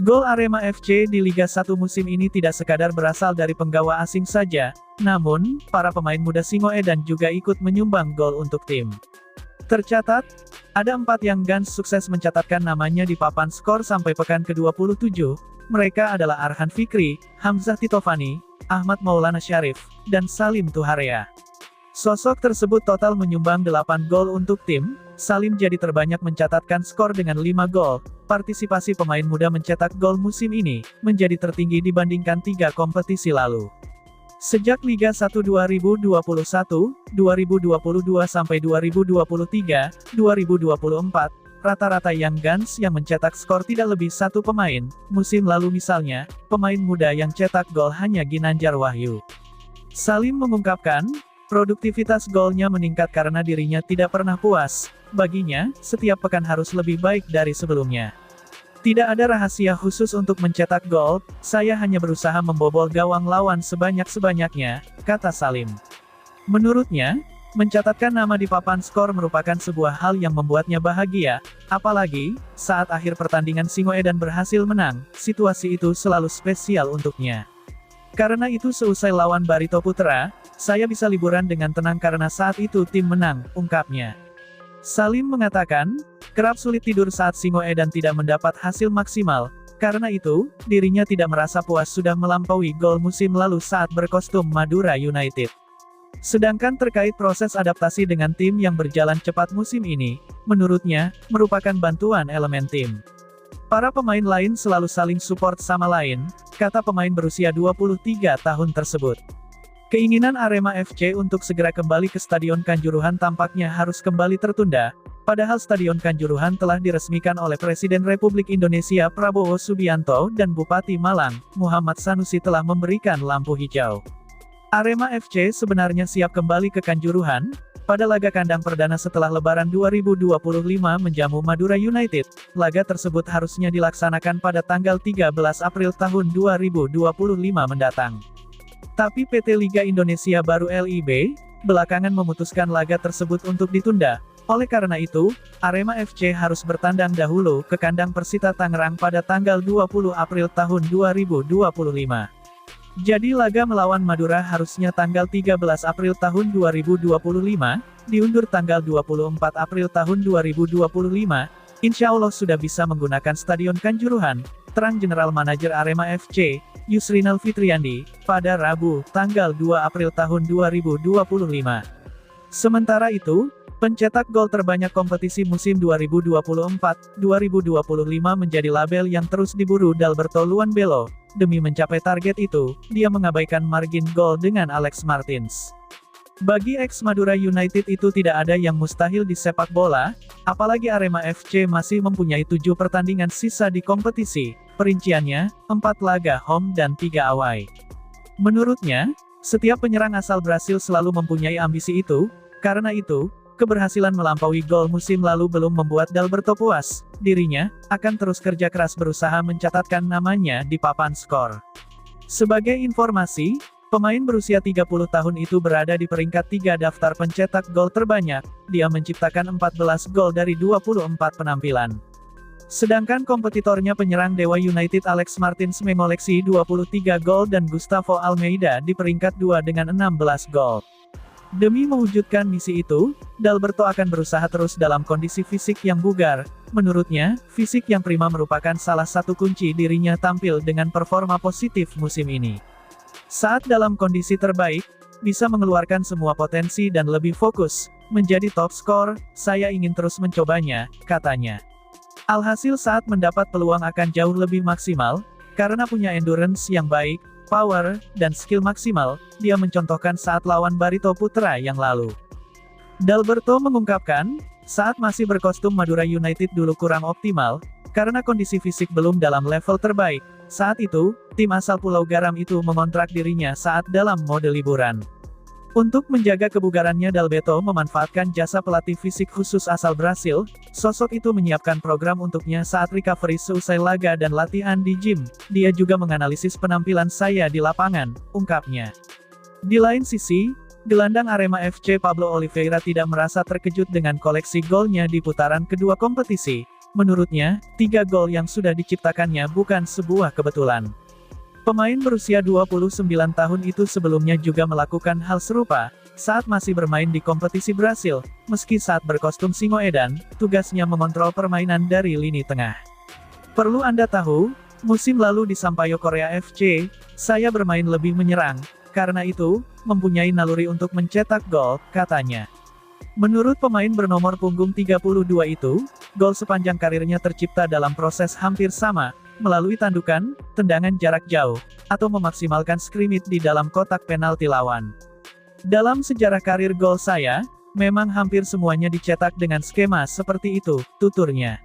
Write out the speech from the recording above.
Gol Arema FC di Liga 1 musim ini tidak sekadar berasal dari penggawa asing saja, namun, para pemain muda Singoedan juga ikut menyumbang gol untuk tim. Tercatat, ada 4 Young Guns sukses mencatatkan namanya di papan skor sampai pekan ke-27, mereka adalah Arhan Fikri, Hamzah Titovani, Ahmad Maulana Syarif, dan Salim Tuharea. Sosok tersebut total menyumbang 8 gol untuk tim. Salim jadi terbanyak mencatatkan skor dengan 5 gol. Partisipasi pemain muda mencetak gol musim ini menjadi tertinggi dibandingkan 3 kompetisi lalu. Sejak Liga 1 2021, 2022 sampai 2023, 2024, rata-rata Young Guns yang mencetak skor tidak lebih 1 pemain. Musim lalu misalnya, pemain muda yang cetak gol hanya Ginanjar Wahyu. Salim mengungkapkan, produktivitas golnya meningkat karena dirinya tidak pernah puas. Baginya, setiap pekan harus lebih baik dari sebelumnya. Tidak ada rahasia khusus untuk mencetak gol, saya hanya berusaha membobol gawang lawan sebanyak-banyaknya, kata Salim. Menurutnya, mencatatkan nama di papan skor merupakan sebuah hal yang membuatnya bahagia, apalagi, saat akhir pertandingan Singoedan berhasil menang, situasi itu selalu spesial untuknya. Karena itu seusai lawan Barito Putra, saya bisa liburan dengan tenang karena saat itu tim menang, ungkapnya. Salim mengatakan, kerap sulit tidur saat Singoedan tidak mendapat hasil maksimal, karena itu, dirinya tidak merasa puas sudah melampaui gol musim lalu saat berkostum Madura United. Sedangkan terkait proses adaptasi dengan tim yang berjalan cepat musim ini, menurutnya, merupakan bantuan elemen tim. Para pemain lain selalu saling support sama lain, kata pemain berusia 23 tahun tersebut. Keinginan Arema FC untuk segera kembali ke Stadion Kanjuruhan tampaknya harus kembali tertunda, padahal Stadion Kanjuruhan telah diresmikan oleh Presiden Republik Indonesia Prabowo Subianto dan Bupati Malang, Muhammad Sanusi telah memberikan lampu hijau. Arema FC sebenarnya siap kembali ke Kanjuruhan, pada laga kandang perdana setelah Lebaran 2025 menjamu Madura United. Laga tersebut harusnya dilaksanakan pada tanggal 13 April tahun 2025 mendatang. Tapi PT Liga Indonesia Baru LIB, belakangan memutuskan laga tersebut untuk ditunda. Oleh karena itu, Arema FC harus bertandang dahulu ke kandang Persita Tangerang pada tanggal 20 April tahun 2025. Jadi laga melawan Madura harusnya tanggal 13 April tahun 2025, diundur tanggal 24 April tahun 2025, insya Allah sudah bisa menggunakan Stadion Kanjuruhan, terang General Manager Arema FC, Yusrinal Fitriandi, pada Rabu, tanggal 2 April tahun 2025. Sementara itu, pencetak gol terbanyak kompetisi musim 2024-2025 menjadi label yang terus diburu Dalberto Luanbelo. Demi mencapai target itu, dia mengabaikan margin gol dengan Alex Martins. Bagi ex Madura United itu tidak ada yang mustahil di sepak bola, apalagi Arema FC masih mempunyai 7 pertandingan sisa di kompetisi, perinciannya, 4 laga home dan 3 away. Menurutnya, setiap penyerang asal Brasil selalu mempunyai ambisi itu, karena itu, keberhasilan melampaui gol musim lalu belum membuat Dalberto puas, dirinya akan terus kerja keras berusaha mencatatkan namanya di papan skor. Sebagai informasi, pemain berusia 30 tahun itu berada di peringkat 3 daftar pencetak gol terbanyak, dia menciptakan 14 gol dari 24 penampilan. Sedangkan kompetitornya penyerang Dewa United Alex Martins mengoleksi 23 gol dan Gustavo Almeida di peringkat 2 dengan 16 gol. Demi mewujudkan misi itu, Dalberto akan berusaha terus dalam kondisi fisik yang bugar. Menurutnya, fisik yang prima merupakan salah satu kunci dirinya tampil dengan performa positif musim ini. Saat dalam kondisi terbaik, bisa mengeluarkan semua potensi dan lebih fokus, menjadi top skor, saya ingin terus mencobanya, katanya. Alhasil saat mendapat peluang akan jauh lebih maksimal, karena punya endurance yang baik, power, dan skill maksimal, dia mencontohkan saat lawan Barito Putra yang lalu. Dalberto mengungkapkan, saat masih berkostum Madura United dulu kurang optimal, karena kondisi fisik belum dalam level terbaik, saat itu, tim asal Pulau Garam itu mengontrak dirinya saat dalam mode liburan. Untuk menjaga kebugarannya Dalberto memanfaatkan jasa pelatih fisik khusus asal Brasil, sosok itu menyiapkan program untuknya saat recovery seusai laga dan latihan di gym, dia juga menganalisis penampilan saya di lapangan, ungkapnya. Di lain sisi, gelandang Arema FC Pablo Oliveira tidak merasa terkejut dengan koleksi golnya di putaran kedua kompetisi, Menurutnya, 3 gol yang sudah diciptakannya bukan sebuah kebetulan. Pemain berusia 29 tahun itu sebelumnya juga melakukan hal serupa, saat masih bermain di kompetisi Brasil, meski saat berkostum Singoedan, tugasnya mengontrol permainan dari lini tengah. Perlu Anda tahu, musim lalu di Sampaio Korea FC, saya bermain lebih menyerang, karena itu, mempunyai naluri untuk mencetak gol, katanya. Menurut pemain bernomor punggung 32 itu, gol sepanjang karirnya tercipta dalam proses hampir sama, melalui tandukan, tendangan jarak jauh, atau memaksimalkan skrimmage di dalam kotak penalti lawan. Dalam sejarah karir gol saya, memang hampir semuanya dicetak dengan skema seperti itu, tuturnya.